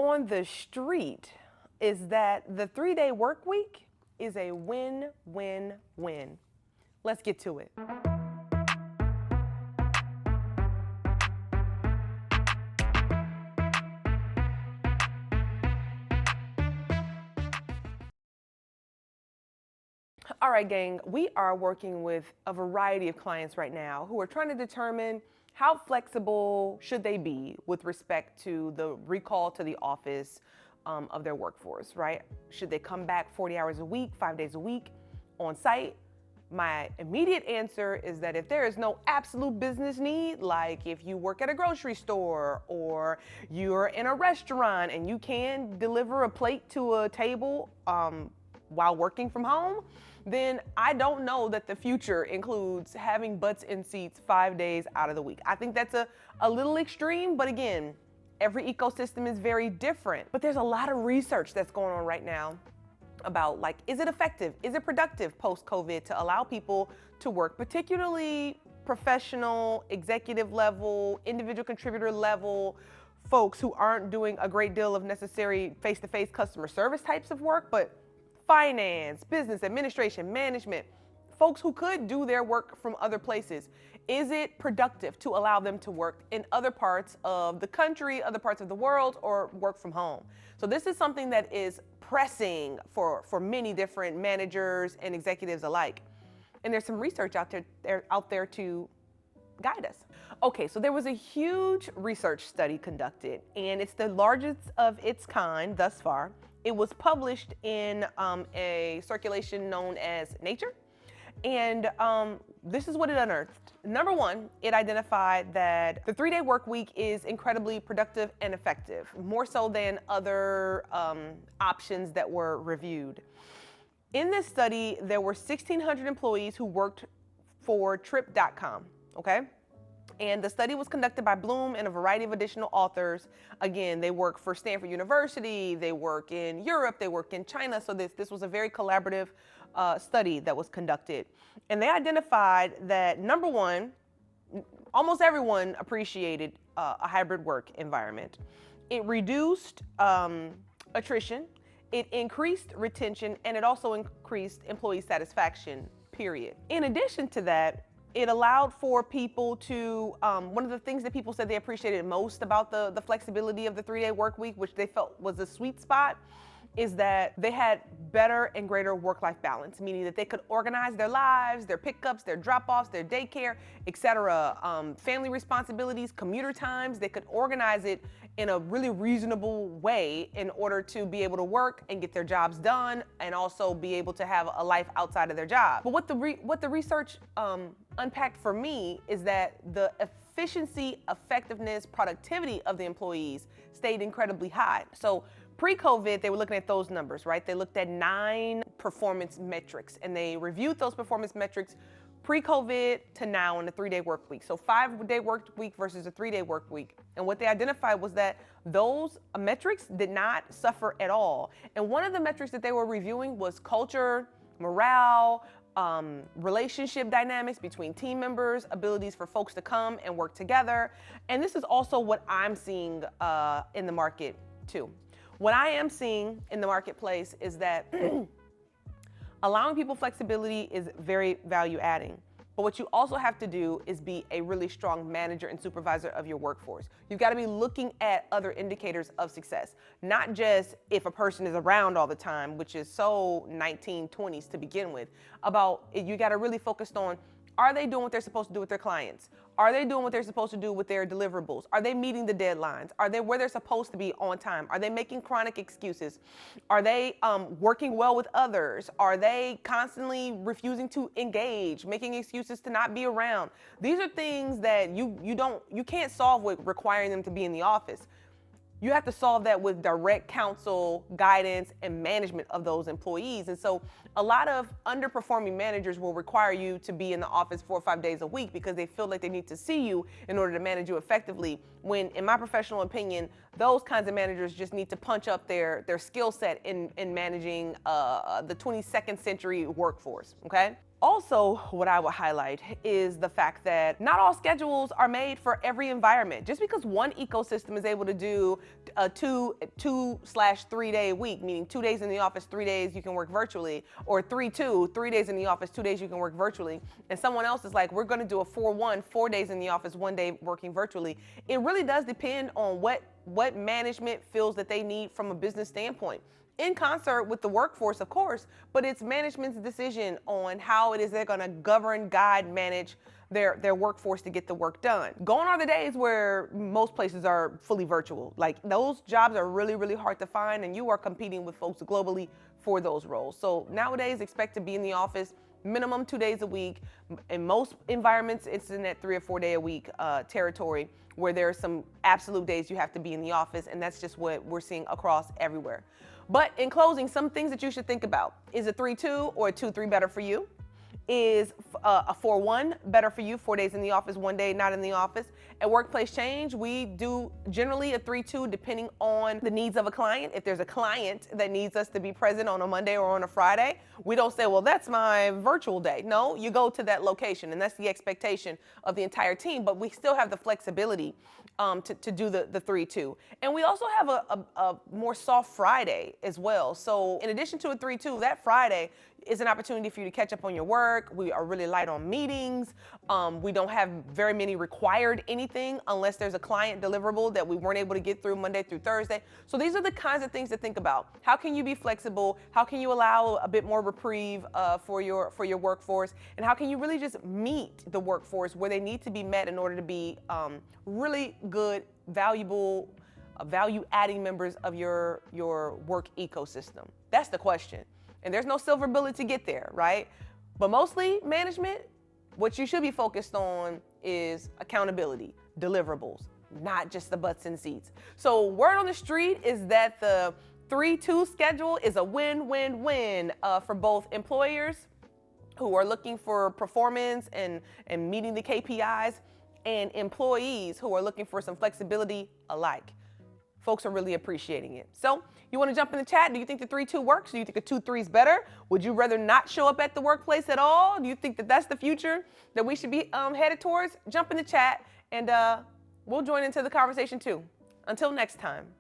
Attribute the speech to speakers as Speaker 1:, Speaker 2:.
Speaker 1: on the street is that the 3-day work week is a win-win-win. Let's get to it. All right, gang, we are working with a variety of clients right now who are trying to determine how flexible should they be with respect to the recall to the office of their workforce, right? Should they come back 40 hours a week, 5 days a week on site? My immediate answer is that if there is no absolute business need, like if you work at a grocery store or you're in a restaurant and you can deliver a plate to a table while working from home, then I don't know that the future includes having butts in seats 5 days out of the week. I think that's a little extreme, but again, every ecosystem is very different. But there's a lot of research that's going on right now about, like, is it effective? Is it productive post-COVID to allow people to work, particularly professional, executive level, individual contributor level folks who aren't doing a great deal of necessary face-to-face customer service types of work, but finance, business, administration, management, folks who could do their work from other places. Is it productive to allow them to work in other parts of the country, other parts of the world, or work from home? So this is something that is pressing for many different managers and executives alike. And there's some research out there to guide us. Okay, so there was a huge research study conducted, and it's the largest of its kind thus far. It was published in a circulation known as Nature. And this is what it unearthed. Number one, it identified that the 3-day work week is incredibly productive and effective, more so than other options that were reviewed. In this study, there were 1,600 employees who worked for Trip.com, okay? And the study was conducted by Bloom and a variety of additional authors. Again, they work for Stanford University, they work in Europe, they work in China. So this was a very collaborative study that was conducted. And they identified that, number one, almost everyone appreciated a hybrid work environment. It reduced attrition, it increased retention, and it also increased employee satisfaction, period. In addition to that, it allowed for people to, one of the things that people said they appreciated most about the flexibility of the 3-day work week, which they felt was a sweet spot, is that they had better and greater work-life balance, meaning that they could organize their lives, their pickups, their drop-offs, their daycare, etc., family responsibilities, commuter times. They could organize it in a really reasonable way in order to be able to work and get their jobs done and also be able to have a life outside of their job. But what the research unpacked for me is that the efficiency, effectiveness, productivity of the employees stayed incredibly high. So pre-COVID, they were looking at those numbers, right? They looked at 9 performance metrics, and they reviewed those performance metrics pre-COVID to now in the 3-day work week. So 5-day work week versus a 3-day work week. And what they identified was that those metrics did not suffer at all. And one of the metrics that they were reviewing was culture, morale, relationship dynamics between team members, abilities for folks to come and work together. And this is also what I'm seeing in the market too. What I am seeing in the marketplace is that allowing people flexibility is very value adding. But what you also have to do is be a really strong manager and supervisor of your workforce. You've got to be looking at other indicators of success, not just if a person is around all the time, which is so 1920s to begin with. You got to really focus on, are they doing what they're supposed to do with their clients? Are they doing what they're supposed to do with their deliverables? Are they meeting the deadlines? Are they where they're supposed to be on time? Are they making chronic excuses? Are they working well with others? Are they constantly refusing to engage, making excuses to not be around? These are things that you can't solve with requiring them to be in the office. You have to solve that with direct counsel, guidance, and management of those employees. And so a lot of underperforming managers will require you to be in the office 4 or 5 days a week because they feel like they need to see you in order to manage you effectively. When, in my professional opinion, those kinds of managers just need to punch up their skill set in managing the 22nd century workforce, okay? Also, what I would highlight is the fact that not all schedules are made for every environment. Just because one ecosystem is able to do a 2/3 day week, meaning 2 days in the office, 3 days you can work virtually, or 3/2, 3 days in the office, 2 days you can work virtually, and someone else is like, we're going to do a 4/1, 4 days in the office, 1 day working virtually. It really does depend on what management feels that they need from a business standpoint, in concert with the workforce, of course, but it's management's decision on how it is they're going to govern, guide, manage their workforce to get the work done. Gone are the days where most places are fully virtual. Like, those jobs are really, really hard to find, and you are competing with folks globally for those roles. So nowadays, expect to be in the office minimum 2 days a week. In most environments, it's in that 3 or 4 day a week territory, where there are some absolute days you have to be in the office, and that's just what we're seeing across everywhere. But in closing, some things that you should think about. Is a 3/2 or a 2/3 better for you? Is a 4/1 better for you? 4 days in the office, 1 day not in the office. At Workplace Change, we do generally a 3/2 depending on the needs of a client. If there's a client that needs us to be present on a Monday or on a Friday, we don't say, well, that's my virtual day. No, you go to that location, and that's the expectation of the entire team. But we still have the flexibility to do the 3/2. And we also have a more soft Friday as well. So in addition to a 3/2, that Friday is an opportunity for you to catch up on your work. We are really light on meetings. We don't have very many required anything unless there's a client deliverable that we weren't able to get through Monday through Thursday. So these are the kinds of things to think about. How can you be flexible? How can you allow a bit more reprieve for your workforce? And how can you really just meet the workforce where they need to be met in order to be really good, valuable, value-adding members of your work ecosystem? That's the question. And there's no silver bullet to get there, right? But mostly, management, what you should be focused on is accountability, deliverables, not just the butts and seats. So word on the street is that the 3/2 schedule is a win-win-win for both employers who are looking for performance and meeting the KPIs, and employees who are looking for some flexibility alike. Folks are really appreciating it. So you want to jump in the chat? Do you think the 3/2 works? Do you think a 2/3 is better? Would you rather not show up at the workplace at all? Do you think that that's the future that we should be headed towards? Jump in the chat, and we'll join into the conversation too. Until next time.